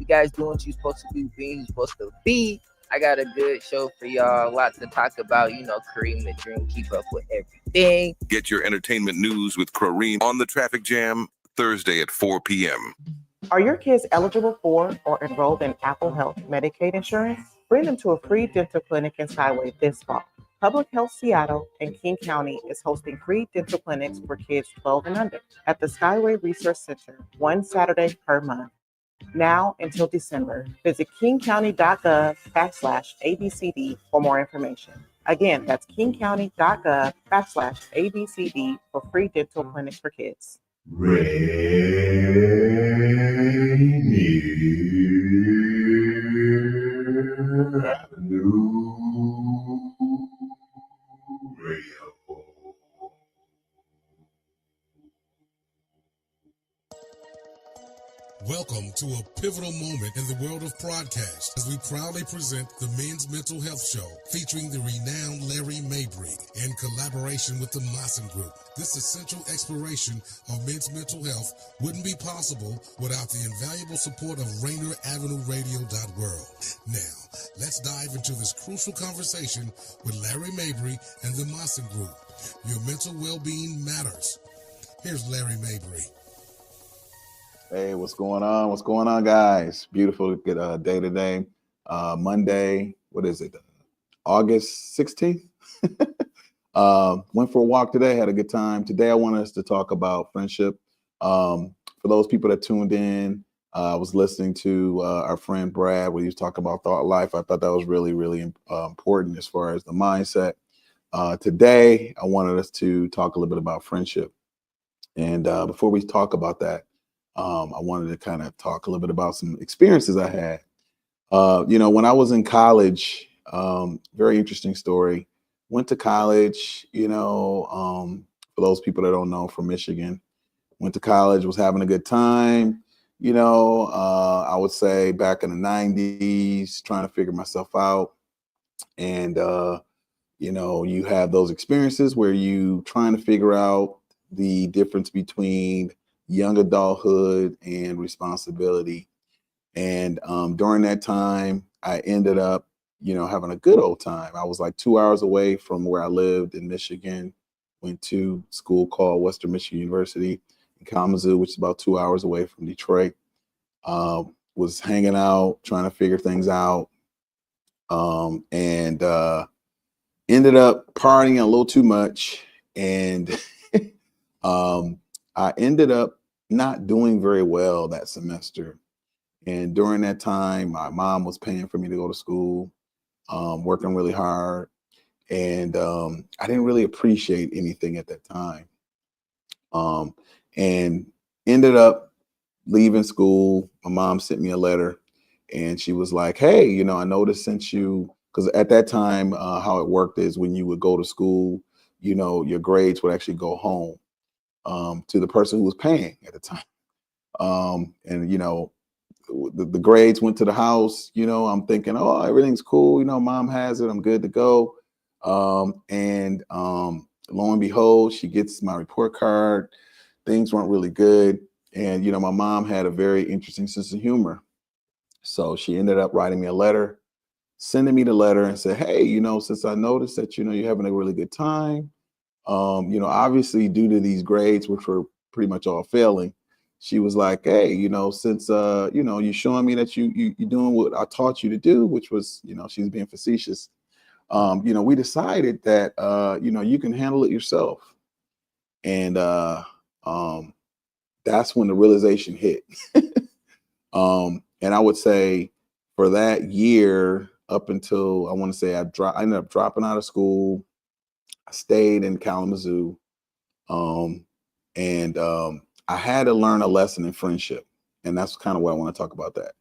guys doing what you're supposed to do, being you're supposed to be. I got a good show for y'all. A lot to talk about. Kareem the Dream, keep up with everything. Get your entertainment news with Kareem on the Traffic Jam, Thursday at 4 p.m. Are your kids eligible for or enrolled in Apple Health Medicaid insurance? Bring them to a free dental clinic in Skyway this fall. Public Health Seattle and King County is hosting free dental clinics for kids 12 and under at the Skyway Resource Center, one Saturday per month. Now until December, visit kingcounty.gov/ABCD for more information. Again, that's kingcounty.gov/ABCD for free dental clinics for kids. Welcome to a pivotal moment in the world of broadcast as we proudly present the Men's Mental Health Show featuring the renowned Larry Mabry in collaboration with the Maassen Group. This essential exploration of men's mental health wouldn't be possible without the invaluable support of RainerAvenueRadio.world. Now, let's dive into this crucial conversation with Larry Mabry and the Maassen Group. Your mental well-being matters. Here's Larry Mabry. Hey, what's going on? What's going on, guys? Beautiful good day today. Monday, what is it? August 16th. Went for a walk today, had a good time. Today, I want us to talk about friendship. For those people that tuned in, I was listening to our friend Brad when he was talking about thought life. I thought that was really, really important as far as the mindset. Today, I wanted us to talk a little bit about friendship. And before we talk about that, I wanted to kind of talk a little bit about some experiences I had. When I was in college, very interesting story. Went to college, for those people that don't know, from Michigan. Went to college, was having a good time. I would say back in the 90s, trying to figure myself out. And, you have those experiences where you trying to figure out the difference between young adulthood and responsibility. And during that time, I ended up, having a good old time. I was like 2 hours away from where I lived in Michigan, went to school called Western Michigan University in Kalamazoo, which is about 2 hours away from Detroit. Was hanging out, trying to figure things out, and ended up partying a little too much. And I ended up not doing very well that semester. And during that time, my mom was paying for me to go to school, working really hard. And I didn't really appreciate anything at that time. And ended up leaving school. My mom sent me a letter and she was like, hey, I noticed since you, because at that time, how it worked is when you would go to school, your grades would actually go home to the person who was paying at the time. And, the grades went to the house, I'm thinking, oh, everything's cool. Mom has it. I'm good to go. And lo and behold, she gets my report card. Things weren't really good. And, my mom had a very interesting sense of humor. So she ended up writing me a letter, sending me the letter and said, hey, since I noticed that, you're having a really good time, obviously due to these grades, which were pretty much all failing, she was like, hey, since, you're showing me that you're doing what I taught you to do, which was, she's being facetious. We decided that, you can handle it yourself. And that's when the realization hit. And I would say for that year up until I want to say I ended up dropping out of school. I stayed in Kalamazoo. And I had to learn a lesson in friendship. And that's kind of what I want to talk about that.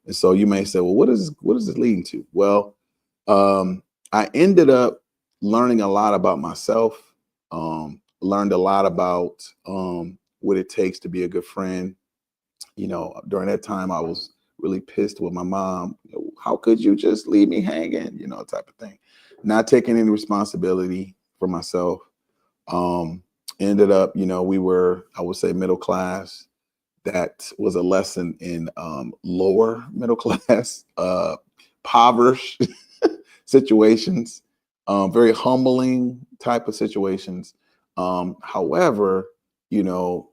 And so you may say, well, what is this leading to? Well, I ended up learning a lot about myself, learned a lot about what it takes to be a good friend. During that time, I was really pissed with my mom. How could you just leave me hanging, type of thing. Not taking any responsibility for myself. Ended up, we were, I would say, middle class. that was a lesson in lower middle class, impoverished situations, very humbling type of situations. However, you know,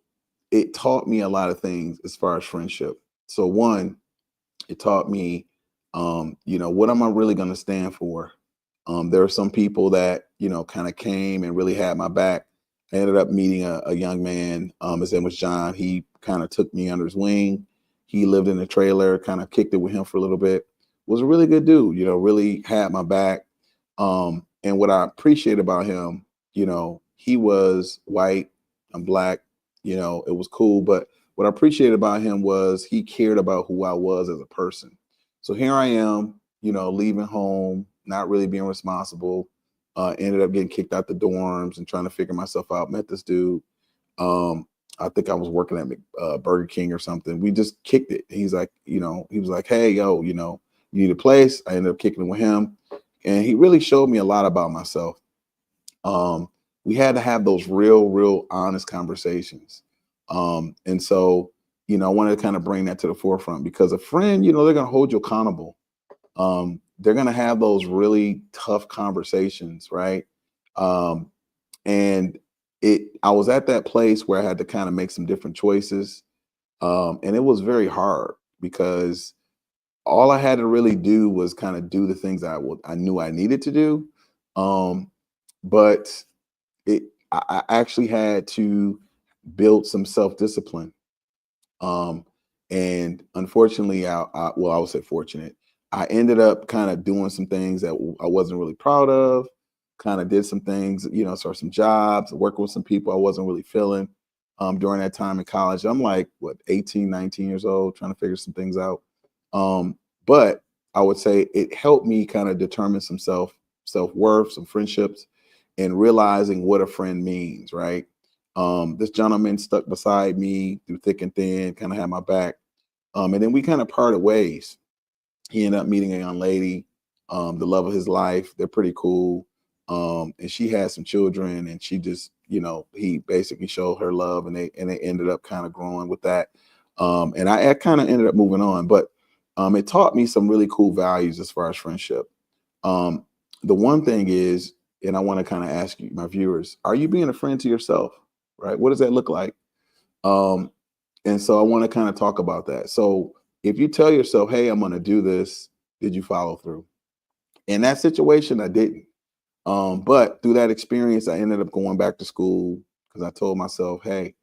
it taught me a lot of things as far as friendship. So one, it taught me, you know, what am I really going to stand for? There are some people that, you know, kind of came and really had my back. I ended up meeting a young man. His name was John. He kind of took me under his wing. He lived in a trailer, kind of kicked it with him for a little bit. Was a really good dude, you know, really had my back. And what I appreciate about him, you know, he was white, I'm black, you know, it was cool. But what I appreciated about him was he cared about who I was as a person. So here I am, you know, leaving home, not really being responsible. Ended up getting kicked out the dorms and trying to figure myself out. Met this dude. I think I was working at Burger King or something. We just kicked it. He's like, you know, he was like, hey, yo, you know, you need a place. I ended up kicking it with him. And he really showed me a lot about myself. We had to have those real honest conversations. And so, you know, I wanted to kind of bring that to the forefront because a friend, you know, they're going to hold you accountable. They're going to have those really tough conversations, right? And I was at that place where I had to kind of make some different choices. And it was very hard because all I had to really do was kind of do the things I knew I needed to do. But I actually had to build some self-discipline. And unfortunately, I would say fortunate, I ended up kind of doing some things that I wasn't really proud of, kind of did some things, you know, started some jobs, working with some people I wasn't really feeling during that time in college. I'm like, what, 18, 19 years old, trying to figure some things out. But I would say it helped me kind of determine some self-worth, some friendships, and realizing what a friend means, right? This gentleman stuck beside me through thick and thin, kind of had my back. And then we kind of parted ways. He ended up meeting a young lady, the love of his life. They're pretty cool. And she had some children, and she just, you know, he basically showed her love, and they ended up kind of growing with that. And I kind of ended up moving on, but it taught me some really cool values as far as friendship. The one thing is, and I want to kind of ask you, my viewers, are you being a friend to yourself? Right? What does that look like? And so I want to kind of talk about that. So if you tell yourself, hey, I'm going to do this, did you follow through? In that situation, I didn't. But through that experience, I ended up going back to school because I told myself, hey,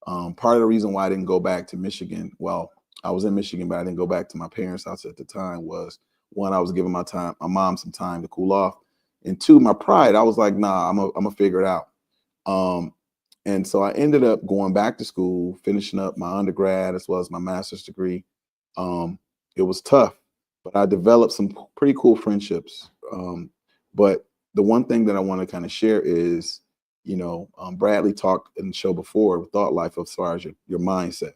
part of the reason why I didn't go back to Michigan, well, I was in Michigan, but I didn't go back to my parents' house at the time, was one, I was giving my mom some time to cool off. And two, my pride, I was like, nah, I'm gonna figure it out. And so I ended up going back to school, finishing up my undergrad as well as my master's degree. It was tough, but I developed some pretty cool friendships. But the one thing that I want to kind of share is, you know, Bradley talked in the show before, Thought Life, as far as your mindset.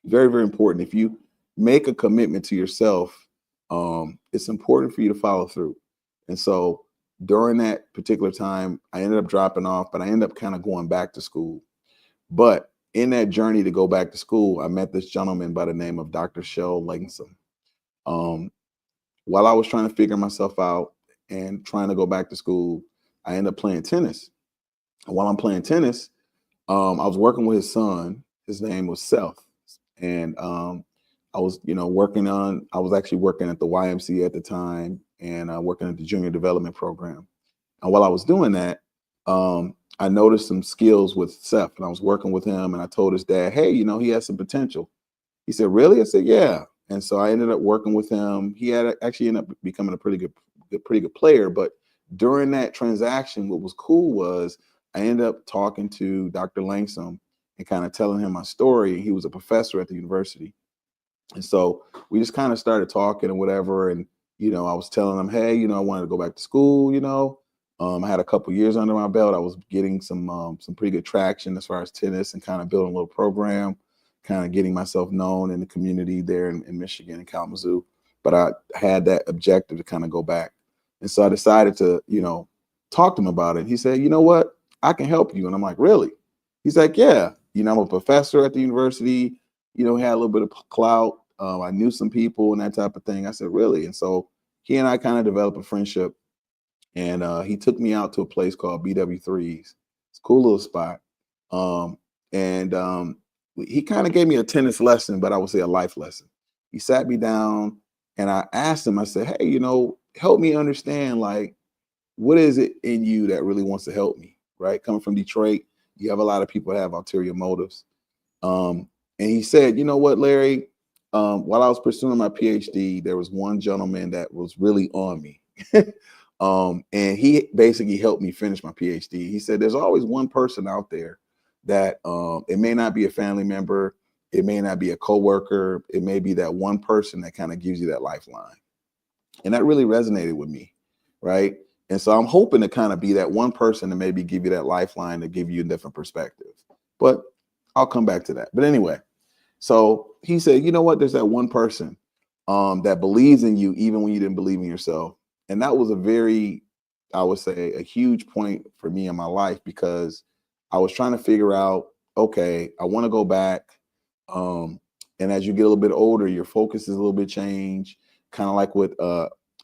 Very important. If you make a commitment to yourself, it's important for you to follow through. And so during that particular time, I ended up dropping off, but I ended up kind of going back to school. But in that journey to go back to school, I met this gentleman by the name of Dr. Shell Langsam. While I was trying to figure myself out and trying to go back to school, I ended up playing tennis. And while I'm playing tennis, I was working with his son. His name was Seth. And I was, you know, I was actually working at the YMCA at the time and working at the junior development program. And while I was doing that, I noticed some skills with Seth, and I was working with him, and I told his dad, hey, you know, he has some potential. He said, really? I said, yeah. And so I ended up working with him. He had actually ended up becoming a pretty good player. But during that transaction, what was cool was I ended up talking to Dr. Langsam and kind of telling him my story. He was a professor at the university. And so we just kind of started talking and whatever. And, you know, I was telling him, hey, you know, I wanted to go back to school, you know. I had a couple years under my belt. I was getting some pretty good traction as far as tennis and kind of building a little program, kind of getting myself known in the community there in Michigan and Kalamazoo. But I had that objective to kind of go back. And so I decided to, you know, talk to him about it. He said, you know what, I can help you. And I'm like, really? He's like, yeah, you know, I'm a professor at the university. had a little bit of clout. I knew some people and that type of thing. I said, really? And so he and I kind of developed a friendship. And he took me out to a place called BW3's. It's a cool little spot. And he kind of gave me a tennis lesson, but I would say a life lesson. He sat me down and I asked him, I said, hey, help me understand, like, what is it in you that really wants to help me, right? Coming from Detroit, you have a lot of people that have ulterior motives. And he said, you know what, Larry, while I was pursuing my PhD, there was one gentleman that was really on me. And he basically helped me finish my PhD. He said, there's always one person out there that it may not be a family member, it may not be a coworker, it may be that one person that kind of gives you that lifeline. And that really resonated with me, right? And so I'm hoping to kind of be that one person to maybe give you that lifeline to give you a different perspective. But I'll come back to that. But anyway, so he said, you know what? There's that one person that believes in you even when you didn't believe in yourself. And that was I would say, a huge point for me in my life, because I was trying to figure out, okay, I want to go back. And as you get a little bit older, your focus is a little bit changed, kind of like what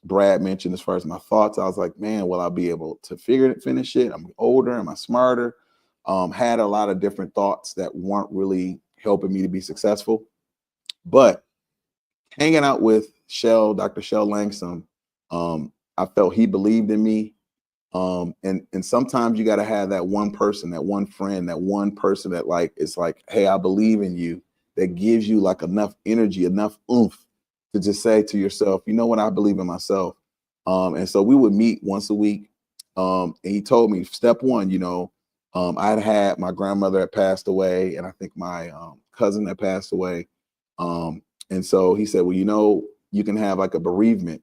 Brad mentioned as far as my thoughts. I was like, man, will I be able to finish it? I'm older. Am I smarter? Had a lot of different thoughts that weren't really helping me to be successful. But hanging out with Dr. Shell Langston, I felt he believed in me. And sometimes you got to have that one person, that one friend, that one person that it's like, hey, I believe in you, that gives you like enough energy, enough oomph to just say to yourself, you know what, I believe in myself. And so we would meet once a week. And he told me, step one, I'd had my grandmother had passed away, and I think my cousin had passed away. And so he said, well, you can have like a bereavement.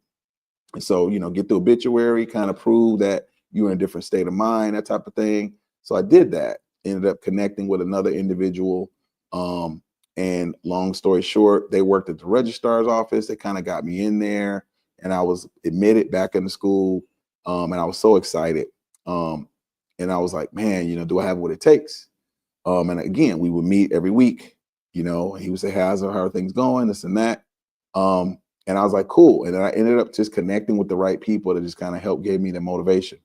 And so, get the obituary, kind of prove that you're in a different state of mind, that type of thing. So I did that, ended up connecting with another individual. And long story short, they worked at the registrar's office. They kind of got me in there, and I was admitted back into school. And I was so excited. And I was like, man, do I have what it takes? And again, we would meet every week, he would say, how are things going, this and that. And I was like, cool. And then I ended up just connecting with the right people that just kind of helped gave me the motivation.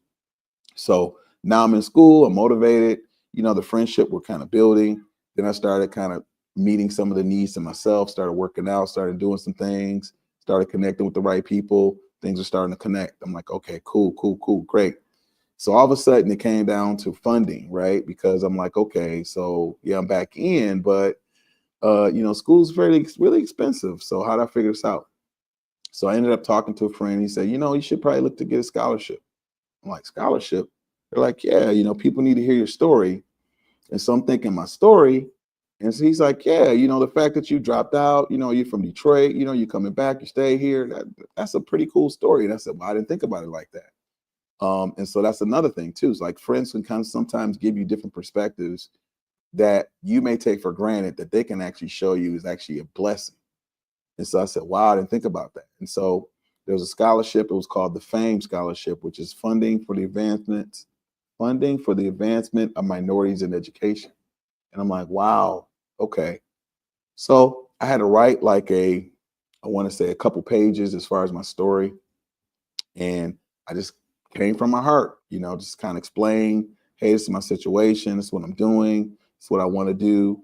So now I'm in school, I'm motivated, the friendship we're kind of building. Then I started kind of meeting some of the needs in myself, started working out, started doing some things, started connecting with the right people. Things are starting to connect. I'm like, okay, cool, great. So all of a sudden it came down to funding, right? Because I'm like, okay, so yeah, I'm back in, but school's really expensive. So how do I figure this out? So I ended up talking to a friend. He said, you should probably look to get a scholarship. I'm like, scholarship? They're like, yeah, people need to hear your story. And so I'm thinking my story. And so he's like, yeah, the fact that you dropped out, you're from Detroit, you're coming back, you stay here. That's a pretty cool story. And I said, well, I didn't think about it like that. And so that's another thing too. It's like friends can kind of sometimes give you different perspectives that you may take for granted that they can actually show you is actually a blessing. And so I said, wow, I didn't think about that. And so there was a scholarship. It was called the FAME Scholarship, which is funding for the advancement of minorities in education. And I'm like, wow, okay. So I had to write I want to say a couple pages as far as my story. And I just came from my heart, just kind of explain, hey, this is my situation. This is what I'm doing. It's what I want to do.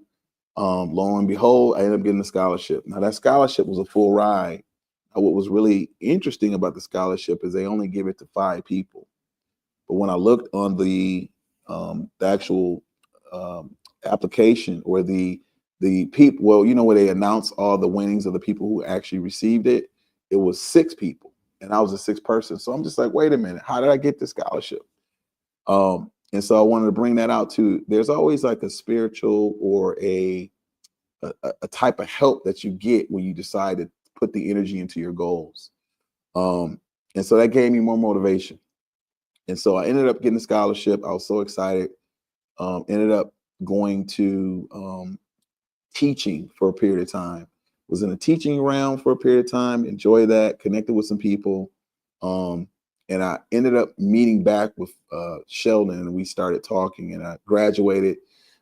Lo and behold, I ended up getting a scholarship. Now that scholarship was a full ride. Now, what was really interesting about the scholarship is they only give it to 5 people. But when I looked on the actual application or the people, where they announce all the winnings of the people who actually received it, it was 6 people, and I was the 6th person. So I'm just like, wait a minute, how did I get this scholarship? And so I wanted to bring that out too. There's always like a spiritual or a type of help that you get when you decide to put the energy into your goals. And so that gave me more motivation. And so I ended up getting a scholarship. I was so excited. Ended up going to teaching for a period of time. Was in a teaching realm for a period of time. Enjoyed that. Connected with some people. And I ended up meeting back with Sheldon, and we started talking, and I graduated.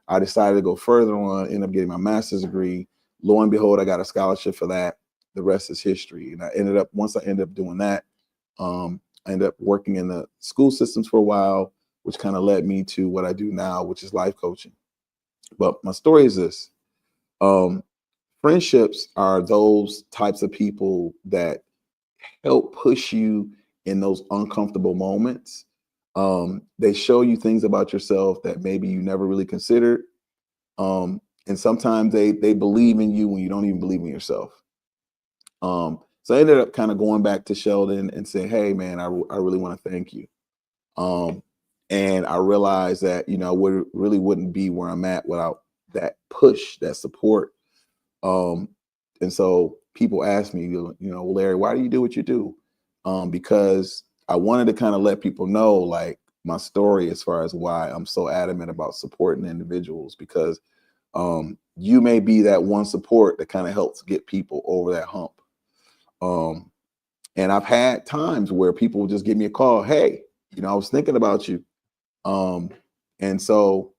I decided to go further on, end up getting my master's degree. lo and behold, I got a scholarship for that. The rest is history. And once I ended up doing that, I ended up working in the school systems for a while, which kind of led me to what I do now, which is life coaching. But my story is this. Friendships are those types of people that help push you in those uncomfortable moments. They show you things about yourself that maybe you never really considered. And sometimes they believe in you when you don't even believe in yourself. So I ended up kind of going back to Sheldon and saying, hey, man, I really want to thank you. And I realized that, I really wouldn't be where I'm at without that push, that support. And so people ask me, Larry, why do you do what you do? Because I wanted to kind of let people know, like, my story as far as why I'm so adamant about supporting individuals, because you may be that one support that kind of helps get people over that hump. And I've had times where people will just give me a call. Hey, I was thinking about you. And so,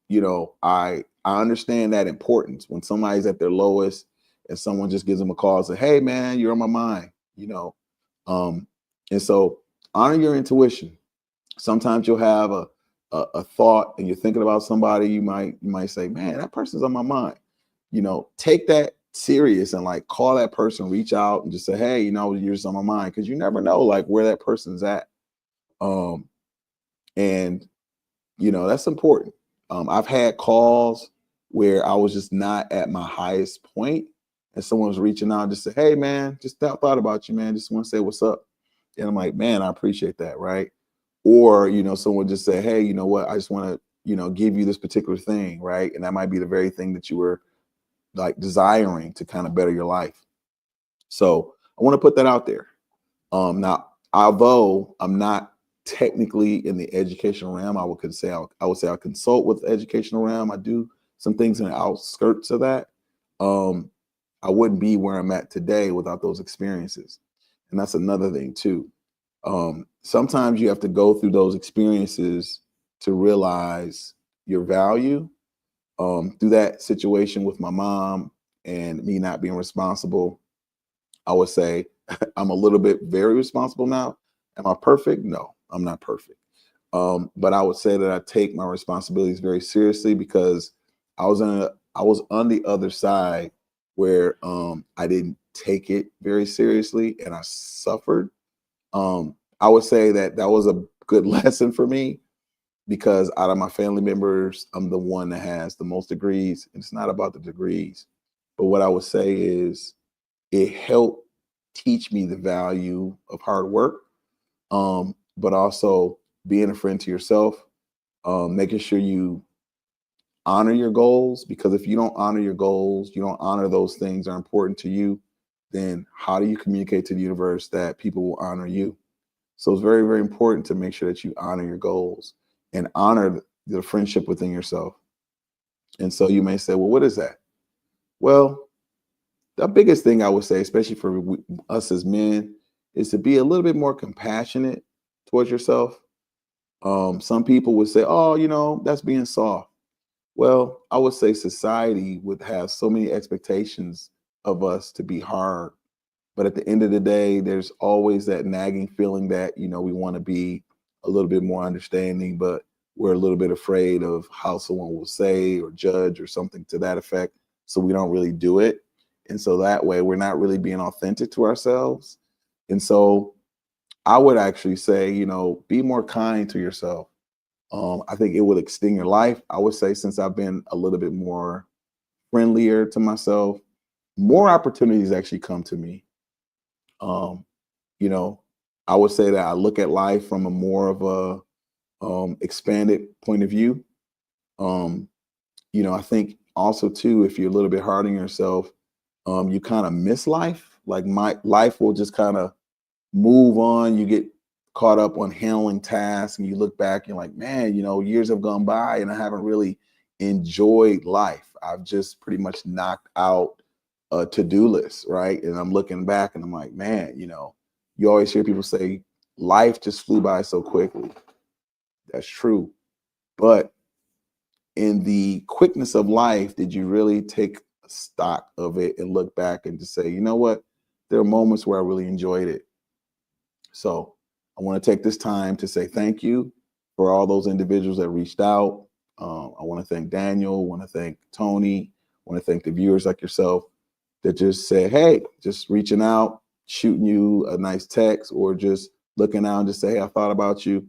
I understand that importance when somebody's at their lowest and someone just gives them a call and say, hey, man, you're on my mind, and so honor your intuition. Sometimes you'll have a thought and you're thinking about somebody. You might say, man, that person's on my mind. Take that serious and like call that person, reach out and just say, hey, you're just on my mind, because you never know like where that person's at. And that's important. I've had calls where I was just not at my highest point and someone was reaching out and just say, hey, man, just thought about you, man. Just want to say what's up. And I'm like, man, I appreciate that. Right. Or, someone just say, hey, you know what? I just want to, give you this particular thing. Right. And that might be the very thing that you were like desiring to kind of better your life. So I want to put that out there. Now, although I'm not technically in the educational realm, I would say I consult with the educational realm. I do some things in the outskirts of that. I wouldn't be where I'm at today without those experiences. And that's another thing too. Sometimes you have to go through those experiences to realize your value. Through that situation with my mom and me not being responsible, I would say I'm a little bit very responsible now. Am I perfect? No, I'm not perfect. But I would say that I take my responsibilities very seriously, because I was on the other side where I didn't take it very seriously and I suffered. I would say that was a good lesson for me, because out of my family members, I'm the one that has the most degrees. And it's not about the degrees, but what I would say is it helped teach me the value of hard work, but also being a friend to yourself, making sure you honor your goals, because if you don't honor your goals, you don't honor those things that are important to you, then how do you communicate to the universe that people will honor you? So it's very, very important to make sure that you honor your goals and honor the friendship within yourself. And so you may say, well, what is that? Well, the biggest thing I would say, especially for us as men, is to be a little bit more compassionate towards yourself. Some people would say, oh, that's being soft. Well, I would say society would have so many expectations of us to be hard. But at the end of the day, there's always that nagging feeling that, we want to be a little bit more understanding, but we're a little bit afraid of how someone will say or judge or something to that effect. So we don't really do it. And so that way we're not really being authentic to ourselves. And so I would actually say, be more kind to yourself. I think it would extend your life. I would say, since I've been a little bit more friendlier to myself, more opportunities actually come to me. I would say that I look at life from a more of a expanded point of view. I think also too, if you're a little bit hard on yourself, you kind of miss life. Like my life will just kind of move on. You get caught up on handling tasks and you look back and you're like, man, years have gone by and I haven't really enjoyed life. I've just pretty much knocked out a to-do list, right? And I'm looking back and I'm like, man, you always hear people say life just flew by so quickly. That's true. But in the quickness of life, did you really take stock of it and look back and just say, you know what, there are moments where I really enjoyed it. So I want to take this time to say thank you for all those individuals that reached out. I want to thank Daniel, I want to thank Tony, I want to thank the viewers like yourself that just say, hey, just reaching out, shooting you a nice text, or just looking out and just say, hey, I thought about you.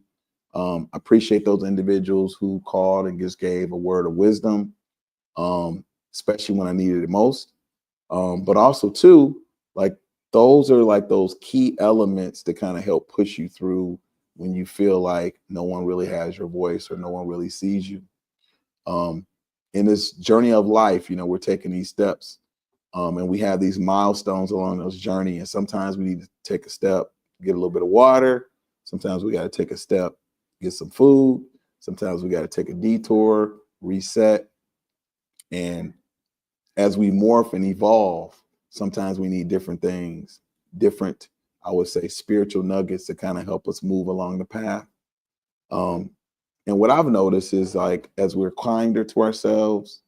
I appreciate those individuals who called and just gave a word of wisdom, especially when I needed it most. But also too, like those are like those key elements that kind of help push you through when you feel like no one really has your voice or no one really sees you. In this journey of life, we're taking these steps, and we have these milestones along those journey. And sometimes we need to take a step, get a little bit of water. Sometimes we got to take a step, get some food. Sometimes we got to take a detour, reset. And as we morph and evolve, sometimes we need different things, different, I would say, spiritual nuggets to kind of help us move along the path. And what I've noticed is, like, as we're kinder to ourselves,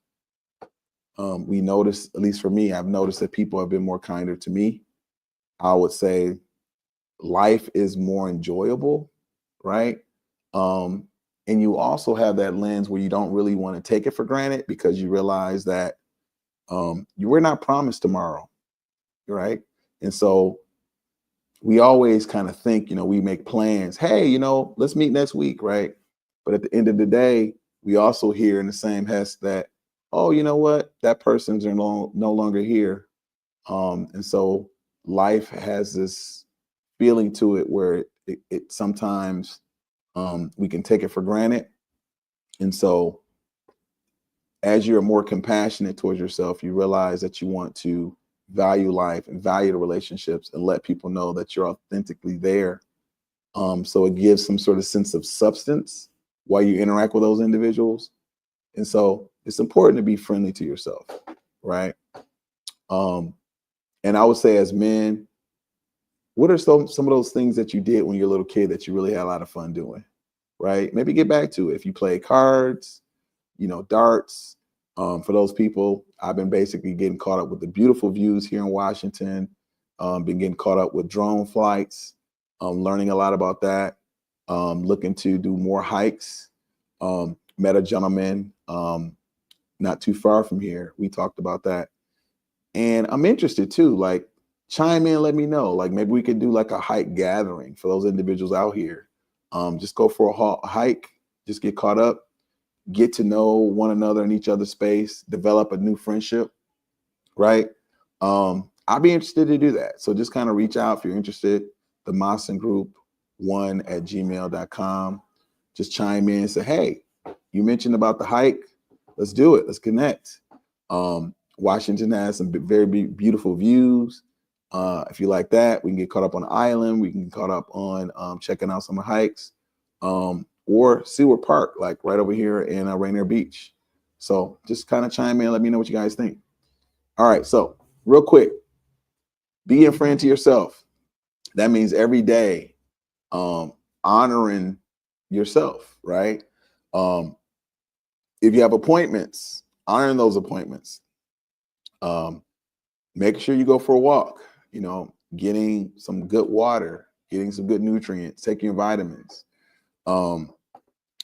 we notice, at least for me, I've noticed that people have been more kinder to me. I would say life is more enjoyable, right? And you also have that lens where you don't really want to take it for granted, because you realize that you were not promised tomorrow, right? And so we always kind of think, we make plans. Hey, let's meet next week, right? But at the end of the day, we also hear in the same hest that, oh, you know what? That person's no longer here. And so life has this feeling to it where it sometimes we can take it for granted. And so as you're more compassionate towards yourself, you realize that you want to value life and value the relationships and let people know that you're authentically there. So it gives some sort of sense of substance while you interact with those individuals. And so it's important to be friendly to yourself, right? And I would say, as men, what are some of those things that you did when you were a little kid that you really had a lot of fun doing, right? Maybe get back to it. If you play cards, darts. For those people, I've been basically getting caught up with the beautiful views here in Washington, been getting caught up with drone flights, learning a lot about that, looking to do more hikes. Met a gentleman not too far from here. We talked about that. And I'm interested too, like, chime in, let me know. Like, maybe we could do like a hike gathering for those individuals out here. Just go for a hike, just get caught up, get to know one another in each other's space, develop a new friendship, right? I'd be interested to do that. So just kind of reach out if you're interested. The Maassen Group 1@gmail.com. Just chime in and say, hey, you mentioned about the hike. Let's do it. Let's connect. Washington has some very beautiful views. If you like that, we can get caught up on the island. We can get caught up on checking out some of the hikes. Or Seward Park, like right over here in Rainier Beach. So just kind of chime in, let me know what you guys think. All right, so real quick, be a friend to yourself. That means every day honoring yourself, right? If you have appointments, honoring those appointments. Make sure you go for a walk, getting some good water, getting some good nutrients, taking your vitamins.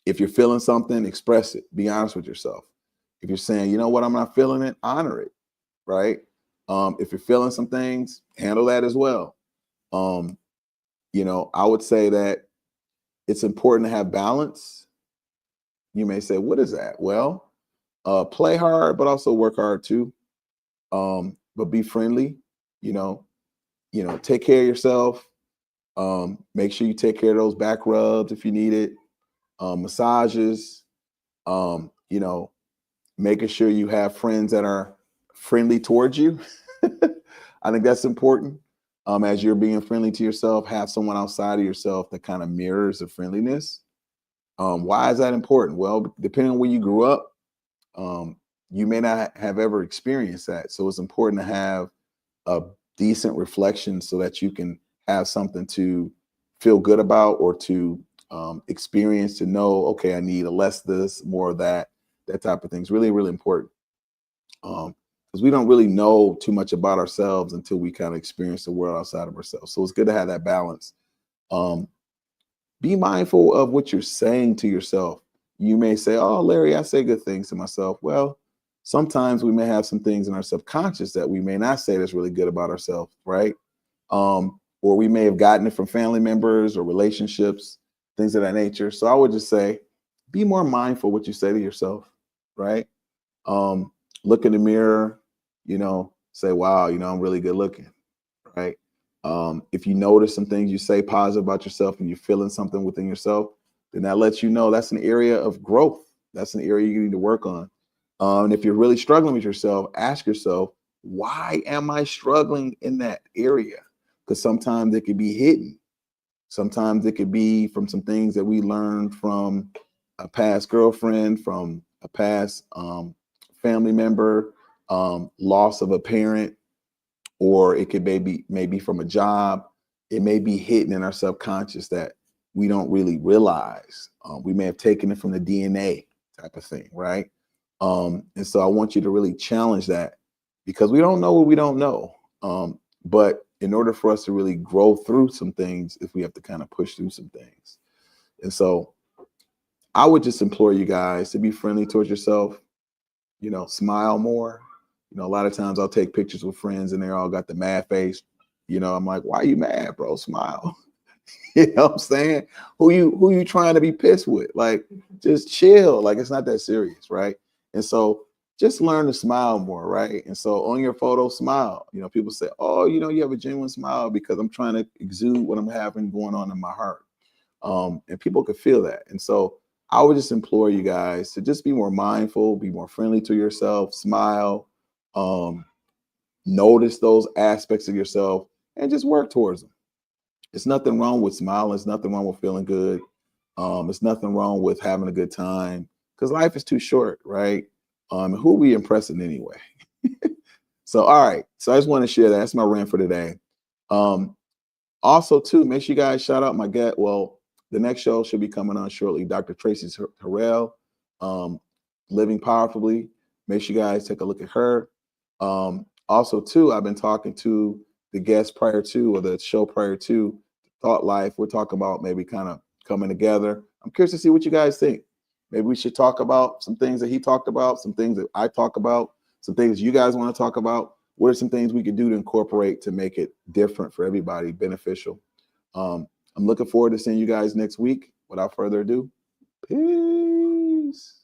If you're feeling something, express it. Be honest with yourself. If you're saying, you know what, I'm not feeling it, honor it, right? If you're feeling some things, handle that as well. I would say that it's important to have balance. You may say, what is that? Well, play hard, but also work hard too. But be friendly, take care of yourself. Make sure you take care of those back rubs if you need it. Massages, making sure you have friends that are friendly towards you. I think that's important. As you're being friendly to yourself, have someone outside of yourself that kind of mirrors the friendliness. Why is that important? Well, depending on where you grew up, you may not have ever experienced that. So it's important to have a decent reflection so that you can have something to feel good about or to experience, to know, okay, I need less of this, more of that type of thing is really, really important. Because because we don't really know too much about ourselves until we kind of experience the world outside of ourselves. So it's good to have that balance. Be mindful of what you're saying to yourself. You may say, oh, Larry, I say good things to myself. Well, sometimes we may have some things in our subconscious that we may not say that's really good about ourselves, right? Or we may have gotten it from family members or relationships, things of that nature. So I would just say, be more mindful what you say to yourself, right? Look in the mirror, say, wow, I'm really good looking, right? If you notice some things you say positive about yourself and you're feeling something within yourself, then that lets you know that's an area of growth. That's an area you need to work on. And if you're really struggling with yourself, ask yourself, why am I struggling in that area? Because sometimes it could be hidden. Sometimes it could be from some things that we learned from a past girlfriend, from a past family member, loss of a parent, or it could maybe from a job. It may be hidden in our subconscious that we don't really realize. We may have taken it from the DNA type of thing, right? And so I want you to really challenge that, because we don't know what we don't know. But in order for us to really grow through some things, if we have to kind of push through some things. And so I would just implore you guys to be friendly towards yourself, smile more. A lot of times I'll take pictures with friends and they all got the mad face. I'm like, why are you mad, bro? Smile. You know what I'm saying? Who you trying to be pissed with? Like, just chill. Like, it's not that serious, right? And so just learn to smile more, right? And so on your photo, smile. People say, oh, you have a genuine smile, because I'm trying to exude what I'm having going on in my heart. And people could feel that. And so I would just implore you guys to just be more mindful, be more friendly to yourself, smile, notice those aspects of yourself, and just work towards them. It's nothing wrong with smiling. It's nothing wrong with feeling good. It's nothing wrong with having a good time, because life is too short, right? Who are we impressing anyway? So, all right. So I just want to share that. That's my rant for today. Also, too, make sure you guys shout out my guest. Well, the next show should be coming on shortly. Dr. Tracy Harrell, Living Powerfully. Make sure you guys take a look at her. Also, too, I've been talking to the guest prior to, or the show prior to, Thought Life. We're talking about maybe kind of coming together. I'm curious to see what you guys think. Maybe we should talk about some things that he talked about, some things that I talk about, some things you guys want to talk about. What are some things we could do to incorporate to make it different for everybody, beneficial? I'm looking forward to seeing you guys next week. Without further ado, peace.